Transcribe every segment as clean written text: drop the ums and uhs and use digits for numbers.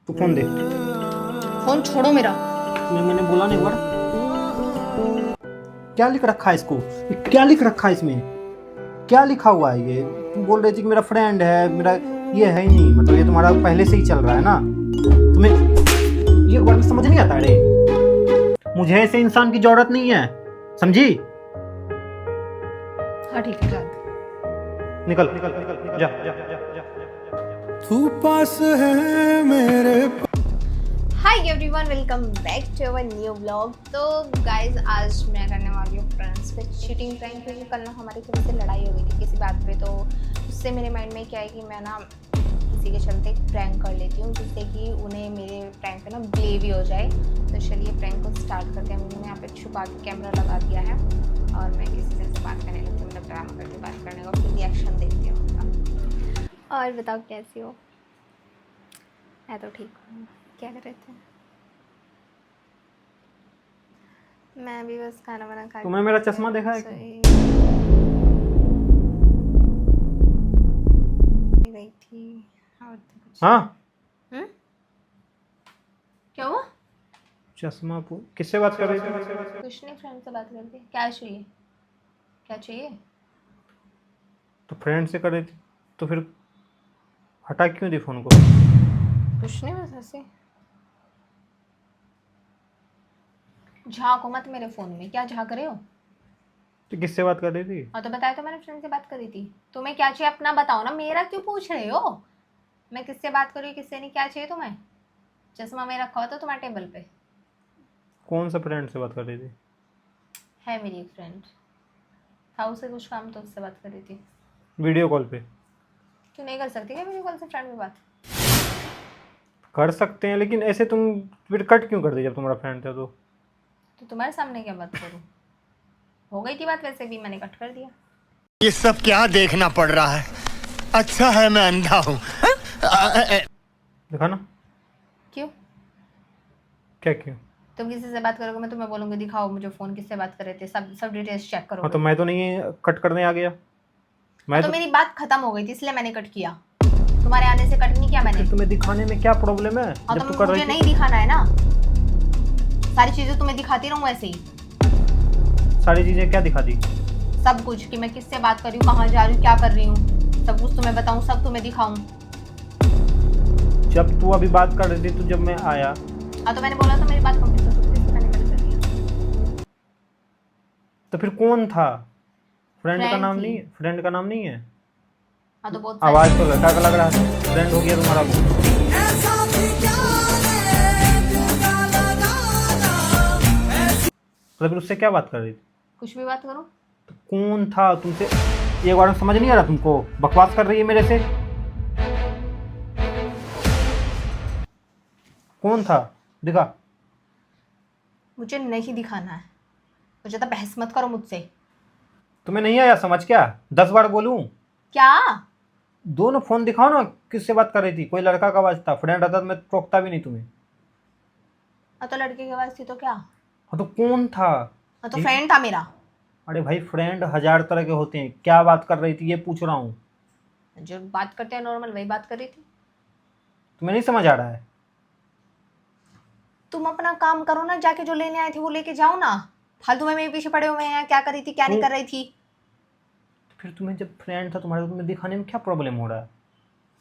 तू फोन दे। फोन छोड़ो मेरा। मैंने बोला नहीं वर्ड। क्या लिख रखा है इसको? क्या लिख रखा है इसमें? क्या लिखा हुआ है ये? तुम बोल रही थी कि मेरा फ्रेंड है, मेरा ये है ही नहीं, मतलब ये तुम्हारा पहले से ही चल रहा है ना। तुम्हें ये वर्ड समझ नहीं आता? अरे मुझे ऐसे इंसान की जरूरत नहीं है, समझी? हाँ ठीक है, जा। निकल निकल निकल, निकल जा जा जा जा। तू पास है मेरे। Hi everyone, welcome back to our new blog. तो गाइज आज मैं करने वाली हूँ फ्रेंड्स पे चीटिंग प्रैंक, क्योंकि कल ना हमारी थोड़ी सी लड़ाई हो गई थी किसी बात पे। तो उससे मेरे माइंड में क्या है कि मैं ना किसी के चलते एक प्रैंक कर लेती हूँ, जिससे कि उन्हें मेरे प्रैंक पे ना बिलीव ही हो जाए। तो चलिए प्रैंक को स्टार्ट करते हैं। मैंने यहाँ पे छुपा के कैमरा लगा दिया है और मैं किसी से बात करने लगती हूँ, मतलब ड्रामा करके बात करने का, फिर रिएक्शन देती हूँ उनका। और बताओ कैसी हो? मैं तो ठीक हूँ। क्या कर रहे थे? मैं भी बस खाना वाना खा तुम्हें मेरा चश्मा देखा है? गई थी और तो कुछ। हाँ, क्या हुआ? चश्मा किससे बात कर रही थी? कुछ नहीं, फ्रेंड से बात करती। क्या चाहिए? क्या चाहिए? तो फ्रेंड से कर रही थी तो फिर हटा क्यों दी फोन को? कुछ नहीं, बस ऐसे। झाँको मत मेरे फ़ोन में। क्या झाँक रहे हो? तो किससे बात कर रही थी? और तो बताया तो मैंने फ्रेंड से बात करी थी। तुम्हें क्या चाहिए अपना बताओ ना, मेरा क्यों पूछ रहे हो? मैं किससे बात कर रही हूँ, किससे नहीं, क्या चाहिए तुम्हें? चश्मा में रखा हुआ था तुम्हारे टेबल पे। कौन सा फ्रेंड से बात कर रही थी? है मेरी एक फ्रेंड, था उसे कुछ काम तो उससे बात कर रही थी। वीडियो कॉल पे? क्यों नहीं कर सकती क्या वीडियो कॉल से फ्रेंड में बात? कर सकते हैं, लेकिन ऐसे तुम फिर कट क्यों कर दी जब तुम्हारा फ्रेंड था तो? तो तुम्हारे सामने क्या बात करूँ? हो गई थी बात, वैसे भी मैंने कट कर दिया। ये सब क्या देखना पड़ रहा है? अच्छा है मैं अंधा हूँ। देखा ना? क्यों? क्या क्यों? तुम किसी से बात करोगे, मैं तुम्हें बोलूँगी दिखाओ मुझे फ़ोन किससे बात कर रहे थे, सब डिटेल्स चेक करो। हाँ तो मैं तो नहीं कट करने आ गया। मैं तो मेरी बात खत्म हो गई थी इसलिए मैंने कट किया। तुम्हारे आने से कट नहीं किया मैंने। फिर तुम्हें दिखाने में क्या प्रॉब्लम है? हाँ जब तो तू कर मुझे रही नहीं थी दिखाना है ना, सारी चीजें तुम्हें दिखाती रहूं ऐसे ही। सारी चीजें क्या दिखा दी? सब कुछ, कि मैं किससे बात कर रही हूँ, कहाँ जा रही हूँ, क्या कर रही हूँ, सब कुछ तुम्हें बताऊँ, सब तुम्हें दिखाऊं। जब तू अभी बात कर रही थी तो जब मैं आया। हाँ तो मैंने बोला था मेरी बात कंप्लीट हो चुकी है, मैंने कट कर दिया। तो फिर कौन था? फ्रेंड का Friend नाम थी। नहीं? फ्रेंड का नाम नहीं है? हाँ तो बहुत आवाज तो लड़का का लग रहा था। फ्रेंड हो गया तुम्हारा वो। तो फिर उससे क्या बात कर रही थी? कुछ भी बात करो। तो कौन था तुमसे? ये बार में समझ नहीं आ रहा तुमको? बकवास कर रही है मेरे से। कौन था? दिखा। मुझे नहीं दिखाना है, तो ज़्यादा बहस मत करो मुझसे। तुम्हें नहीं आया समझ क्या? 10 बार बोलूं? क्या? दोनों फोन दिखाओ ना, किससे बात कर रही थी? कोई लड़का का आवाज था, फ्रेंड रहता तो मैं टोकता भी नहीं तुम्हें। हाँ तो लड़के की आवाज़ थी तो क्या? हाँ तो कौन था? हाँ तो फ्रेंड था मेरा। अरे भाई, फ्रेंड 1000 तरह के होते हैं। क्या बात कर रही थी ये पूछ रहा हूँ। जो बात करते हैं नॉर्मल, वही बात कर रही थी। तुम्हें नहीं समझ आ रहा है? तुम अपना काम करो ना, जाके जो लेने आए थे वो लेके जाओ ना। फालतू में मेरे पीछे पड़े हुए हैं, क्या कर रही थी क्या नहीं कर रही थी। फिर तुम्हें जब फ्रेंड था तुम्हारे, तुम्हें दिखाने में क्या प्रॉब्लम हो रहा है?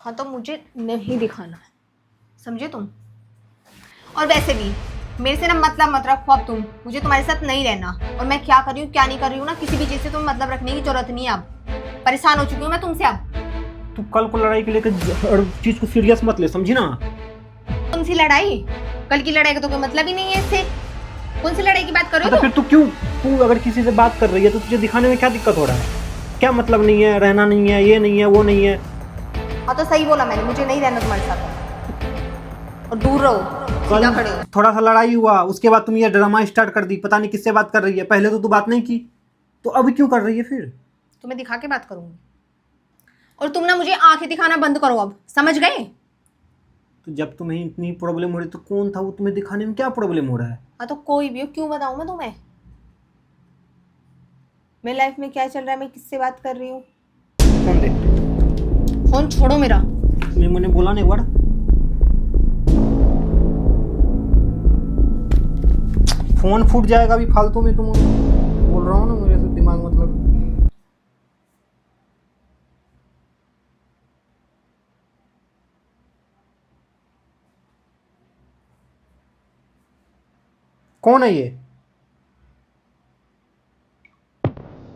हाँ तो मुझे नहीं दिखाना है, समझे तुम? और वैसे भी मेरे से ना मतलब मत रखो अब तुम, मुझे तुम्हारे साथ नहीं रहना। और मैं क्या कर रही हूँ क्या नहीं कर रही हूँ ना, किसी भी चीज़ से तुम्हें मतलब रखने की जरूरत नहीं है। अब परेशान हो चुकी हूँ मैं तुमसे। अब तू कल को लड़ाई के लेकर हर चीज को सीरियस मत ले, समझी ना? कौन सी लड़ाई? कल की लड़ाई का तो कोई मतलब ही नहीं है इससे। कौन सी लड़ाई की बात कर रहे तो हो? फिर तू अगर किसी से बात कर रही है तो तुझे दिखाने में क्या दिक्कत हो रहा है? क्या मतलब नहीं है, रहना नहीं है, ये नहीं है, वो नहीं है? हाँ तो सही बोला मैंने, मुझे नहीं रहना तुम्हारे साथ और दूर रहो, सीधा खड़े हो। थोड़ा सा लड़ाई हुआ, उसके बाद तुम ये ड्रामा स्टार्ट कर दी। पता नहीं किससे बात कर रही है। पहले तो तू बात नहीं की, तो अभी क्यों कर रही है फिर? तुम्हें दिखा के बात करूंगी। और तुम ना मुझे आंखें दिखाना बंद करो अब, समझ गए? तो जब तुम्हें इतनी प्रॉब्लम हो रही तो कौन था वो? तुम्हें दिखाने में क्या प्रॉब्लम हो रहा है? हाँ तो कोई भी हो, क्यों बताऊं मैं तुम्हें मेरी लाइफ में क्या चल रहा है, मैं किससे बात कर रही हूँ? फोन दे। फोन छोड़ो मेरा। मैंने बोला नहीं वर्ड। फोन फूट जाएगा अभी फालतू में, तुम बोल रहा हूँ ना मुझे तो दिमाग मतलब। कौन है ये?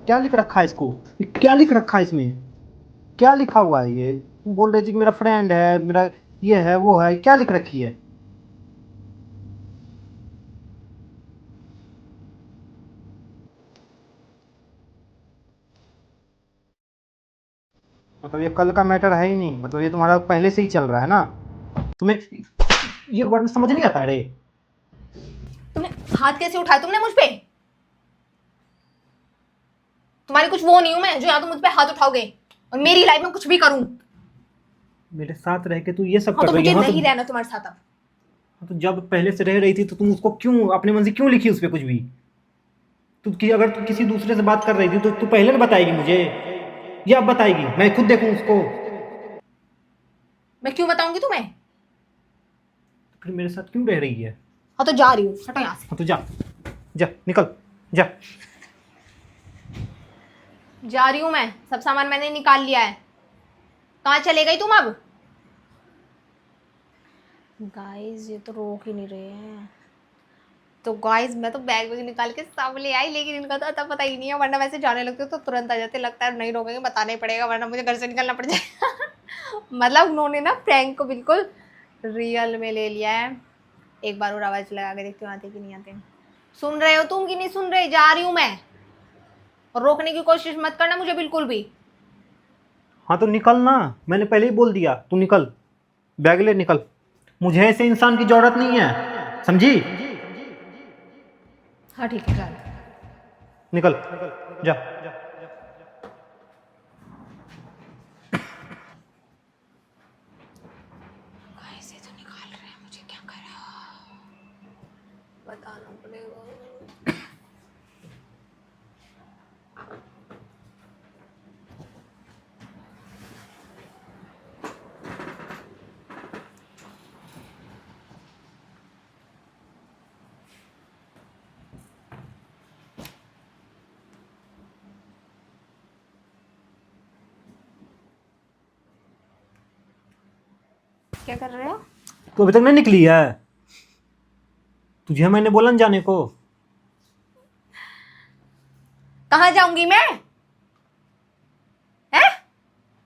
क्या लिख रखा है इसको? ये क्या लिख रखा है इसमें? क्या लिखा हुआ है ये? तुम बोल रही थी कि मेरा फ्रेंड है, मेरा ये है वो है, क्या लिख रखी है? मतलब ये कल का मैटर है ही नहीं, मतलब ये तुम्हारा पहले से ही चल रहा है ना? तुम्हें ये वर्ड समझ नहीं आता है रे? तुमने हाथ कैसे उठाया तुमने मुझ पे? तुम्हारी कुछ वो नहीं हूं मैं जो यहाँ तुम मुझ पे हाथ उठाओगे और मेरी लाइफ में कुछ भी करूं। मेरे साथ रह के तू ये सब हाँ कर तो रही मुझे है? हाँ नहीं रहना तुम्हारे साथ अब। तो जब पहले से रह रही थी तो तुम उसको क्यों अपने मन से क्यों लिखी उस पर कुछ भी? अगर तू किसी दूसरे से बात कर रही थी तो तू पहले ना बताएगी मुझे, या अब बताएगी? मैं खुद देखूं उसको? मैं क्यों बताऊंगी तुम्हें? फिर मेरे साथ क्यों रह रही है? हाँ तो जा रही हूँ, हटो यहाँ से। हाँ तो जा, जा निकल, जा। जा रही हूँ मैं, सब सामान मैंने निकाल लिया है। कहाँ चले गई तुम अब? गाइस ये तो रोक ही नहीं रहे हैं। तो गाइस मैं तो बैग वैग निकाल के सब ले आई, लेकिन इनका तो अता पता ही नहीं है, वरना वैसे जाने लगते तो तुरंत आ जाते। लगता है नहीं रोकेंगे, बताना ही पड़ेगा वरना मुझे घर से निकलना पड़ जाएगा। मतलब उन्होंने ना प्रैंक को बिल्कुल रियल में ले लिया है। एक बार और आवाज लगा के देखती हूँ आते कि नहीं आते। सुन रहे हो तुम कि नहीं सुन रहे? जा रही हूँ मैं, और रोकने की कोशिश मत करना मुझे बिल्कुल भी। हाँ तो निकल ना, मैंने पहले ही बोल दिया, तू निकल, बैग ले निकल। मुझे ऐसे इंसान की जरूरत नहीं है, समझी? हाँ ठीक है चल। निकल, जा। कैसे तो निकाल रहे हैं, मुझे क्या करा बताना पड़ेगा। क्या कर रहे हो? तू अभी तक नहीं निकली है? तुझे मैंने बोला न जाने को। कहाँ जाऊंगी मैं? हैं?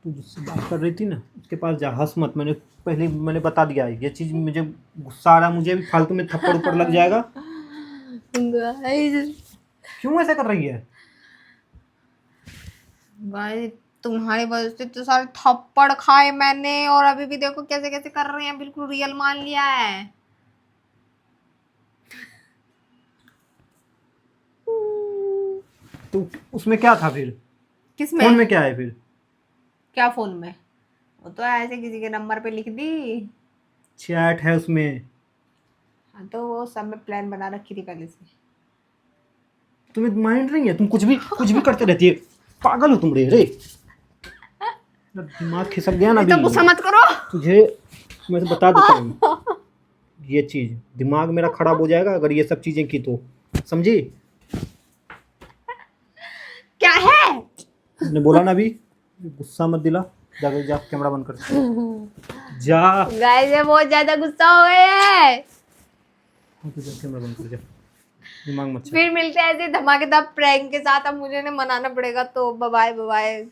तू जिससे बात कर रही थी ना उसके पास जा, हंस मत। मैंने बता दिया है ये चीज, मुझे गुस्सा आ रहा है, मुझे भी फालतू में थप्पड़ ऊपर लग जाएगा। क्यों ऐसा कर रही है? भाई तुम्हारी वजह से तो सारे थप्पड़ खाए मैंने, और अभी भी देखो कैसे कैसे कर रहे हैं, बिल्कुल रियल मान लिया है। तो उसमें क्या था फिर? किसमें? फोन में क्या है फिर? क्या फोन में? वो तो ऐसे किसी के नंबर पे लिख दी। चैट है उसमें। हाँ तो वो सब में प्लान बना रखी थी पहले से। तुम्हें माइंड नहीं है? तुम कुछ भी करते रहती है, पागल हो तुम रे। दिमाग खिसक गया ना तो अभी। गुस्सा मत करो। तुझे मैं तो बता देता हूँ, ये चीज दिमाग मेरा खराब हो जाएगा अगर ये सब चीजें की तो, समझी? क्या है? मैंने बोला ना अभी, गुस्सा मत दिला। जा कैमरा बंद कर, जा। गाइस ये बहुत ज्यादा गुस्सा हो गए हैं। जा कैमरा बंद कर, जा। दिमाग मत चला। फिर मिलते हैं ऐसे धमाकेदार प्रैंक के साथ। अब मुझे ना मनाना पड़ेगा, तो बाय बाय।